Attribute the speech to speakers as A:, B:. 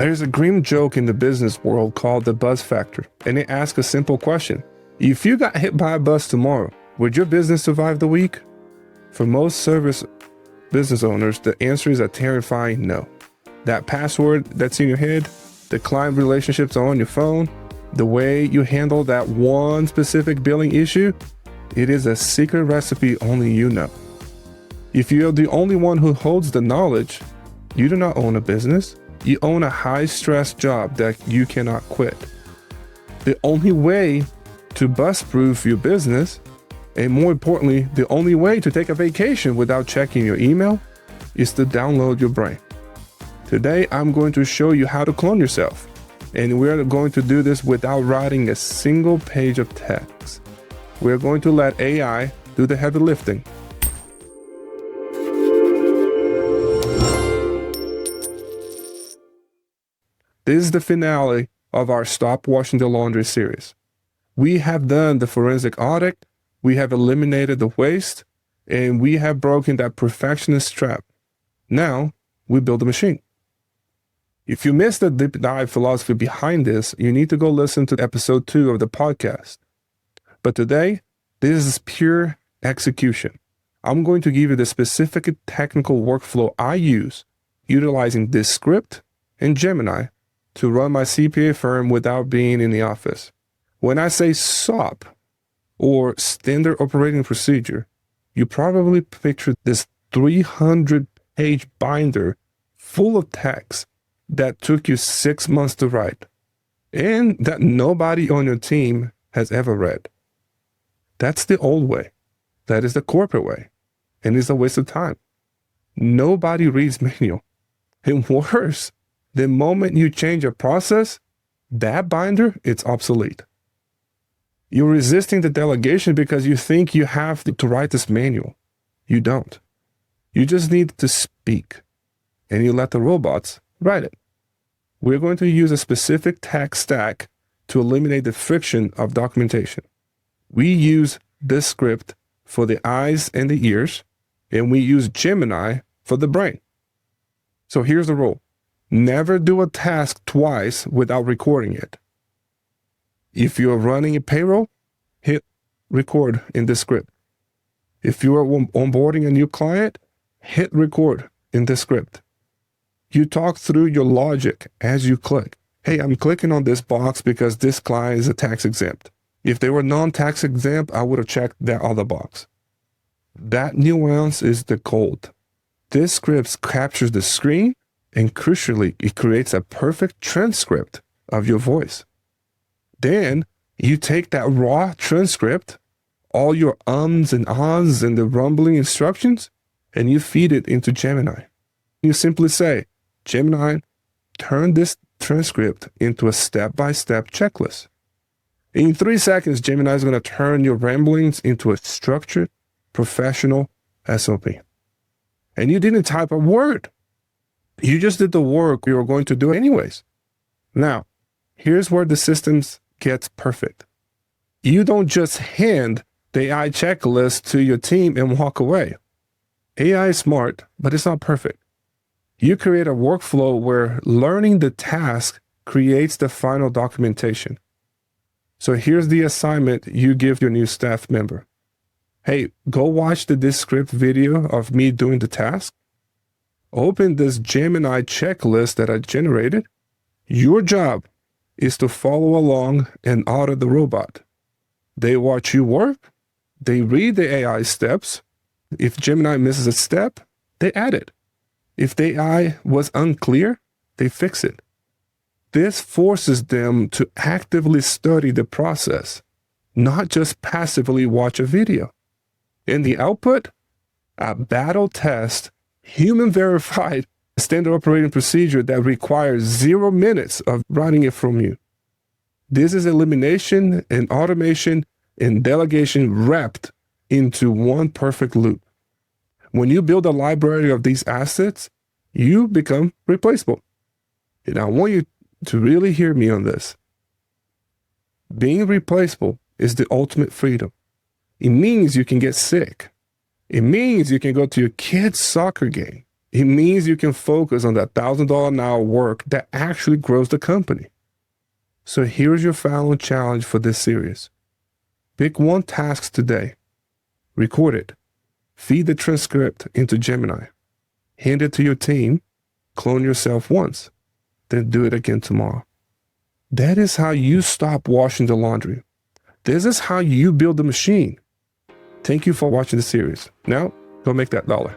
A: There's a grim joke in the business world called the bus factor, and it asks a simple question. If you got hit by a bus tomorrow, would your business survive the week? For most service business owners, the answer is a terrifying no. That password that's in your head, the client relationships on your phone, the way you handle that one specific billing issue, it is a secret recipe only you know. If you're the only one who holds the knowledge, you do not own a business. You own a high-stress job that you cannot quit. The only way to bust-proof your business, and more importantly, the only way to take a vacation without checking your email, is to download your brain. Today, I'm going to show you how to clone yourself, and we're going to do this without writing a single page of text. We're going to let AI do the heavy lifting. This is the finale of our Stop Washing the Laundry series. We have done the forensic audit, we have eliminated the waste, and we have broken that perfectionist trap. Now, we build a machine. If you missed the deep dive philosophy behind this, you need to go listen to episode 2 of the podcast. But today, this is pure execution. I'm going to give you the specific technical workflow I use, utilizing Descript and Gemini to run my CPA firm without being in the office. When I say SOP, or Standard Operating Procedure, you probably picture this 300-page binder full of text that took you 6 months to write, and that nobody on your team has ever read. That's the old way. That is the corporate way, and it's a waste of time. Nobody reads manual. And worse, the moment you change a process, that binder, it's obsolete. You're resisting the delegation because you think you have to write this manual. You don't. You just need to speak, and you let the robots write it. We're going to use a specific tech stack to eliminate the friction of documentation. We use Descript for the eyes and the ears, and we use Gemini for the brain. So here's the rule. Never do a task twice without recording it. If you're running a payroll, hit record in Descript. If you are onboarding a new client, hit record in Descript. You talk through your logic as you click. Hey, I'm clicking on this box because this client is a tax exempt. If they were non-tax exempt, I would have checked that other box. That nuance is the gold. Descript captures the screen, and crucially, it creates a perfect transcript of your voice. Then you take that raw transcript, all your ums and ahs and the rumbling instructions, and you feed it into Gemini. You simply say, Gemini, turn this transcript into a step-by-step checklist. In 3 seconds, Gemini is going to turn your ramblings into a structured, professional SOP. And you didn't type a word. You just did the work you were going to do anyways. Now, here's where the systems gets perfect. You don't just hand the AI checklist to your team and walk away. AI is smart, but it's not perfect. You create a workflow where learning the task creates the final documentation. So here's the assignment you give your new staff member. Hey, go watch the Descript video of me doing the task. Open this Gemini checklist that I generated. Your job is to follow along and audit the robot. They watch you work. They read the AI steps. If Gemini misses a step, they add it. If the AI was unclear, they fix it. This forces them to actively study the process, not just passively watch a video. In the output, a battle test, human verified standard operating procedure that requires 0 minutes of writing it from you. This is elimination and automation and delegation wrapped into one perfect loop. When you build a library of these assets, you become replaceable. And I want you to really hear me on this. Being replaceable is the ultimate freedom. It means you can get sick. It means you can go to your kid's soccer game It means you can focus on that $1,000 an hour work that actually grows the company. So here's your final challenge for this series. Pick one task today, record it, feed the transcript into Gemini, hand it to your team, clone yourself once, then do it again tomorrow. That is how you stop washing the laundry. This is how you build the machine. Thank you for watching the series. Now, go make that dollar.